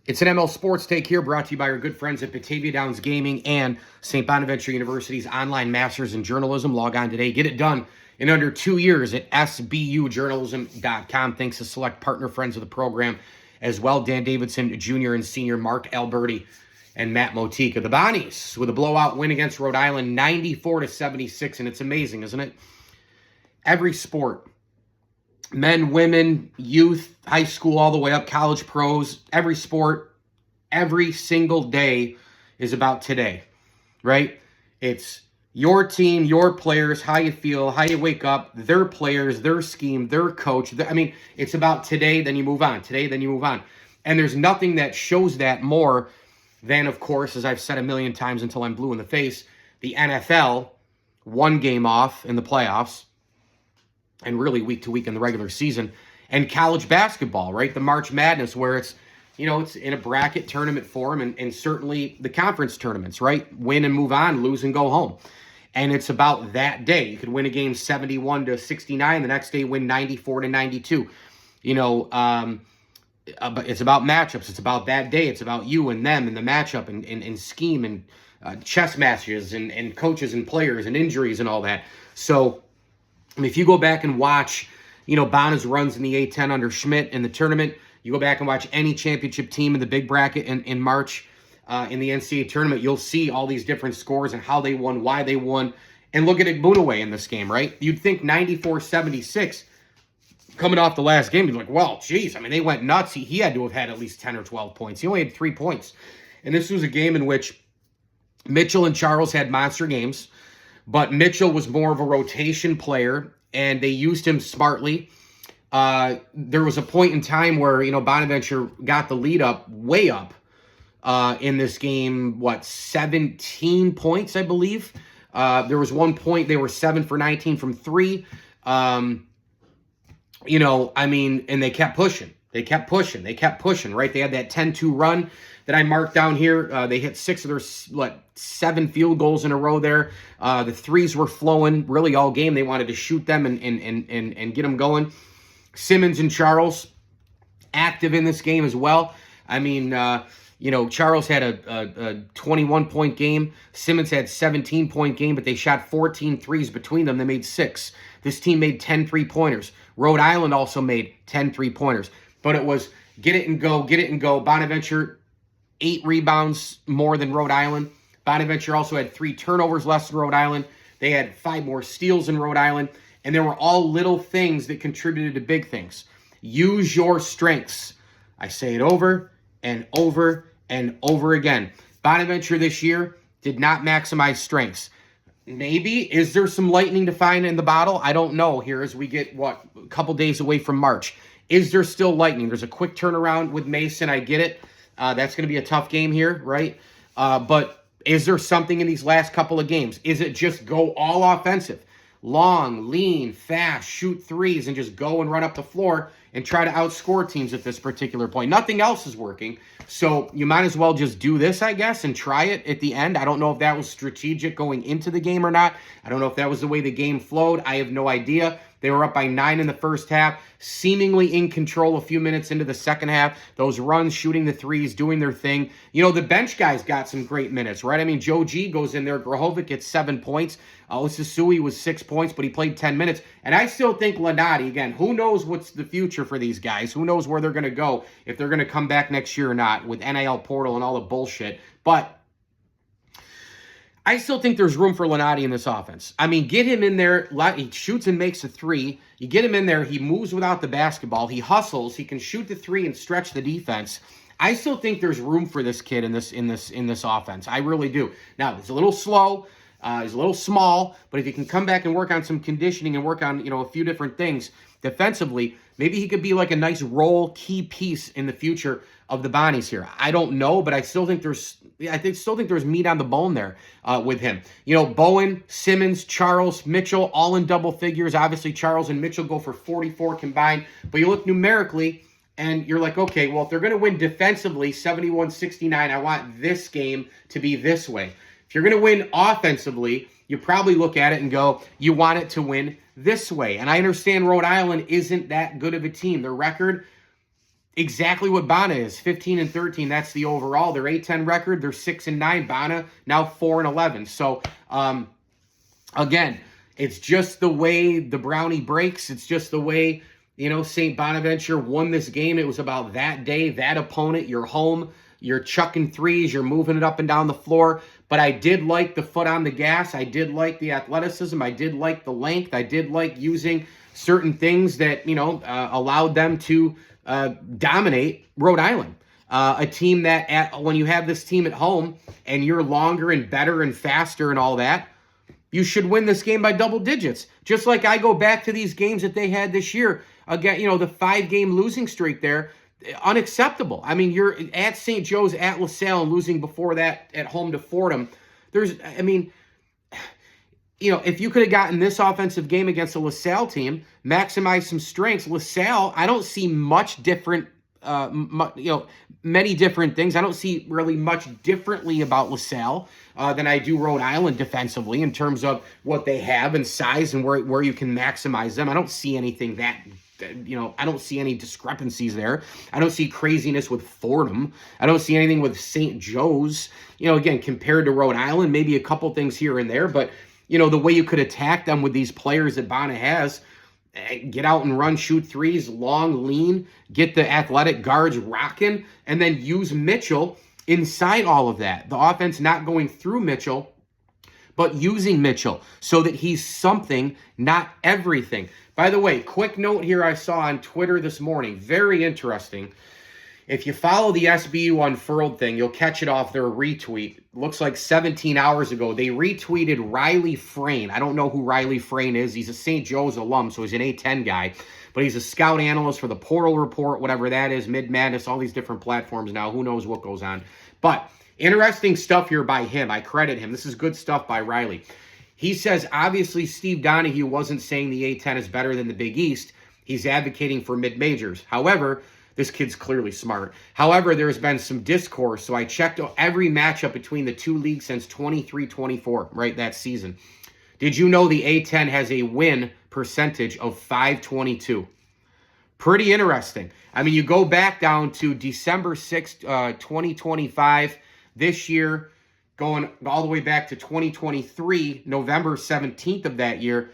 It's an ML Sports Take here, brought to you by our good friends at Batavia Downs Gaming and St. Bonaventure University's online Masters in Journalism. Log on today. Get it done in under 2 years at sbujournalism.com. Thanks to select partner friends of the program as well, Dan Davidson Jr. and Sr., Mark Alberti, and Matt Motika. The Bonnies with a blowout win against Rhode Island, 94-76, and it's amazing, isn't it? Every sport, men, women, youth, high school, all the way up, college pros, every sport, every single day is about today, right? It's your team, your players, how you feel, how you wake up, their players, their scheme, their coach. It's about today, then you move on. Today, then you move on. And there's nothing that shows that more than, of course, as I've said a million times until I'm blue in the face, the NFL, one game off in the playoffs, and really week to week in the regular season, and college basketball, right? The March Madness, where it's, it's in a bracket tournament form, and certainly the conference tournaments, right? Win and move on, lose and go home. And it's about that day. You could win a game 71-69, the next day win 94-92. But it's about matchups. It's about that day. It's about you and them and the matchup and scheme and chess matches and coaches and players and injuries and all that. So, if you go back and watch, Bona's runs in the A10 under Schmidt in the tournament, you go back and watch any championship team in the big bracket in March in the NCAA tournament, you'll see all these different scores and how they won, why they won. And look at Igbunaway in this game, right? You'd think 94-76 coming off the last game, you'd be like, well, geez, they went nuts. He had to have had at least 10 or 12 points. He only had 3 points. And this was a game in which Mitchell and Charles had monster games. But Mitchell was more of a rotation player, and they used him smartly. There was a point in time where, Bonaventure got the lead up, way up in this game, 17 points, I believe. There was one point they were 7 for 19 from three. And they kept pushing. They kept pushing, right? They had that 10-2 run that I marked down here. They hit 6 of their 7 field goals in a row there. The threes were flowing really all game. They wanted to shoot them and get them going. Simmons and Charles active in this game as well. Charles had a 21-point game. Simmons had 17-point game, but they shot 14 threes between them. They made 6. This team made 10 3-pointers. Rhode Island also made 10 3-pointers. But it was get it and go. Bonaventure, 8 rebounds more than Rhode Island. Bonaventure also had 3 turnovers less than Rhode Island. They had 5 more steals than Rhode Island. And there were all little things that contributed to big things. Use your strengths. I say it over and over and over again. Bonaventure this year did not maximize strengths. Maybe, is there some lightning to find in the bottle? I don't know here as we get, a couple days away from March. Is there still lightning? There's a quick turnaround with Mason. I get it. That's going to be a tough game here, right? But is there something in these last couple of games? Is it just go all offensive? Long, lean, fast, shoot threes, and just go and run up the floor and try to outscore teams at this particular point. Nothing else is working. So you might as well just do this, I guess, and try it at the end. I don't know if that was strategic going into the game or not. I don't know if that was the way the game flowed. I have no idea. They were up by 9 in the first half, seemingly in control a few minutes into the second half. Those runs, shooting the threes, doing their thing. The bench guys got some great minutes, right? Joe G goes in there. Grahovic gets 7 points. Osasui was 6 points, but he played 10 minutes. And I still think Lunardi, again, who knows what's the future for these guys? Who knows where they're going to go, if they're going to come back next year or not with NIL portal and all the bullshit. But I still think there's room for Lunardi in this offense. Get him in there. He shoots and makes a 3. You get him in there. He moves without the basketball. He hustles. He can shoot the 3 and stretch the defense. I still think there's room for this kid in this offense. I really do. Now, it's a little slow. He's a little small, but if he can come back and work on some conditioning and work on, a few different things defensively, maybe he could be like a nice role key piece in the future of the Bonnies here. I don't know, but I still think there's meat on the bone there with him. Bowen, Simmons, Charles, Mitchell, all in double figures. Obviously, Charles and Mitchell go for 44 combined, but you look numerically and you're like, okay, well, if they're going to win defensively 71-69, I want this game to be this way. If you're going to win offensively, you probably look at it and go, you want it to win this way. And I understand Rhode Island isn't that good of a team. Their record exactly what Bana is. 15-13. That's the overall. Their A10 record. They're 6-9. Bana now 4-11. So again, it's just the way the brownie breaks. It's just the way, St. Bonaventure won this game. It was about that day, that opponent. You're home. You're chucking threes. You're moving it up and down the floor. But I did like the foot on the gas. I did like the athleticism. I did like the length. I did like using certain things that, allowed them to dominate Rhode Island. A team that when you have this team at home and you're longer and better and faster and all that, you should win this game by double digits. Just like I go back to these games that they had this year. Again, the 5-game losing streak there, unacceptable. I mean, you're at St. Joe's, at LaSalle, and losing before that at home to Fordham. If you could have gotten this offensive game against a LaSalle team, maximize some strengths. LaSalle, I don't see much different, many different things. I don't see really much differently about LaSalle than I do Rhode Island defensively in terms of what they have and size and where you can maximize them. I don't see anything I don't see any discrepancies there. I don't see craziness with Fordham. I don't see anything with St. Joe's. Again, compared to Rhode Island, maybe a couple things here and there, but the way you could attack them with these players that Bana has, get out and run, shoot threes, long, lean, get the athletic guards rocking, and then use Mitchell inside all of that. The offense not going through Mitchell, but using Mitchell so that he's something, not everything. By the way, quick note here I saw on Twitter this morning, very interesting. If you follow the SBU Unfurled thing, you'll catch it off their retweet. Looks like 17 hours ago, they retweeted Riley Frayne. I don't know who Riley Frayne is. He's a St. Joe's alum, so he's an A10 guy. But he's a scout analyst for the Portal Report, whatever that is, Mid Madness, all these different platforms now. Who knows what goes on. But interesting stuff here by him. I credit him. This is good stuff by Riley. He says, obviously, Steve Donahue wasn't saying the A10 is better than the Big East. He's advocating for mid-majors. However, this kid's clearly smart. However, there's been some discourse, so I checked every matchup between the two leagues since 23-24, right, that season. Did you know the A10 has a win percentage of .522? Pretty interesting. I mean, you go back down to December 6th, 2025, this year, going all the way back to 2023, November 17th of that year,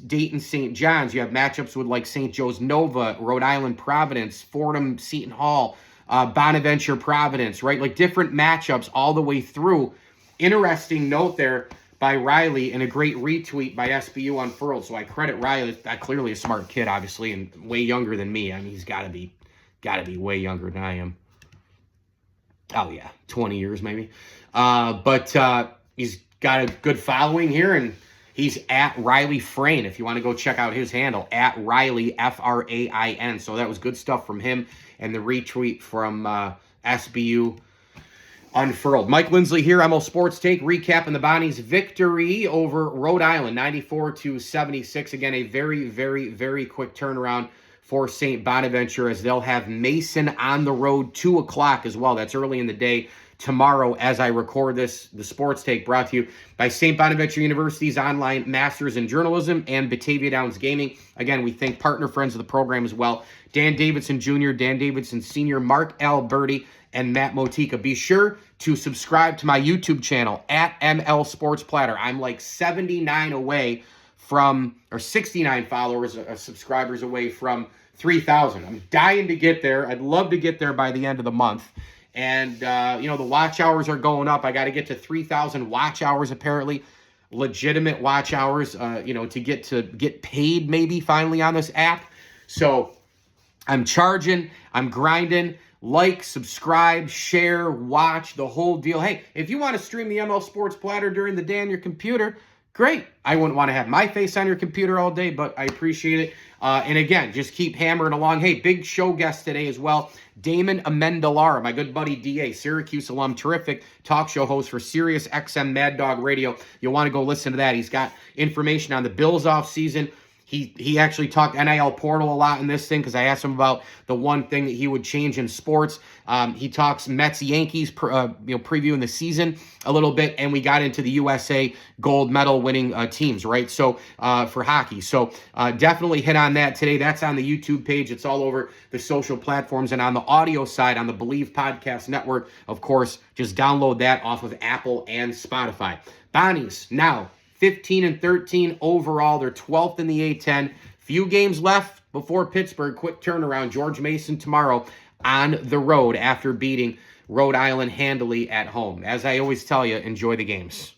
Dayton St. John's. You have matchups with like St. Joe's Nova, Rhode Island Providence, Fordham Seton Hall, Bonaventure Providence, right? Like different matchups all the way through. Interesting note there by Riley and a great retweet by SBU Unfurled. So I credit Riley. Clearly a smart kid, obviously, and way younger than me. I mean, he's got to be way younger than I am. Oh, yeah, 20 years maybe. But he's got a good following here, and he's at Riley Frayne, if you want to go check out his handle, at Riley, F-R-A-I-N. So that was good stuff from him and the retweet from SBU Unfurled. Mike Lindsley here, ML Sports Take, recapping the Bonnies' victory over Rhode Island, 94-76. Again, a very, very, very quick turnaround for St. Bonaventure, as they'll have Mason on the road 2 o'clock as well. That's early in the day tomorrow as I record this. The Sports Take brought to you by St. Bonaventure University's online Masters in Journalism and Batavia Downs Gaming. Again, we thank partner friends of the program as well. Dan Davidson Jr., Dan Davidson Sr., Mark Alberti, and Matt Motika. Be sure to subscribe to my YouTube channel at ML Sports Platter. I'm like 79 away from, or 69 followers, subscribers away from 3,000. I'm dying to get there. I'd love to get there by the end of the month. And, the watch hours are going up. I got to get to 3,000 watch hours, apparently. Legitimate watch hours, to get paid maybe finally on this app. So I'm charging, I'm grinding. Like, subscribe, share, watch, the whole deal. Hey, if you want to stream the ML Sports Platter during the day on your computer, great. I wouldn't want to have my face on your computer all day, but I appreciate it. And again, just keep hammering along. Hey, big show guest today as well. Damon Amendolara, my good buddy DA, Syracuse alum, terrific talk show host for Sirius XM Mad Dog Radio. You'll want to go listen to that. He's got information on the Bills offseason. He actually talked NIL portal a lot in this thing because I asked him about the one thing that he would change in sports. He talks Mets, Yankees, previewing the season a little bit, and we got into the USA gold medal winning teams, right? So for hockey, so definitely hit on that today. That's on the YouTube page. It's all over the social platforms, and on the audio side, on the Believe Podcast Network, of course, just download that off of Apple and Spotify. Bonnies now 15-13 overall. They're 12th in the A-10. Few games left before Pittsburgh. Quick turnaround. George Mason tomorrow on the road after beating Rhode Island handily at home. As I always tell you, enjoy the games.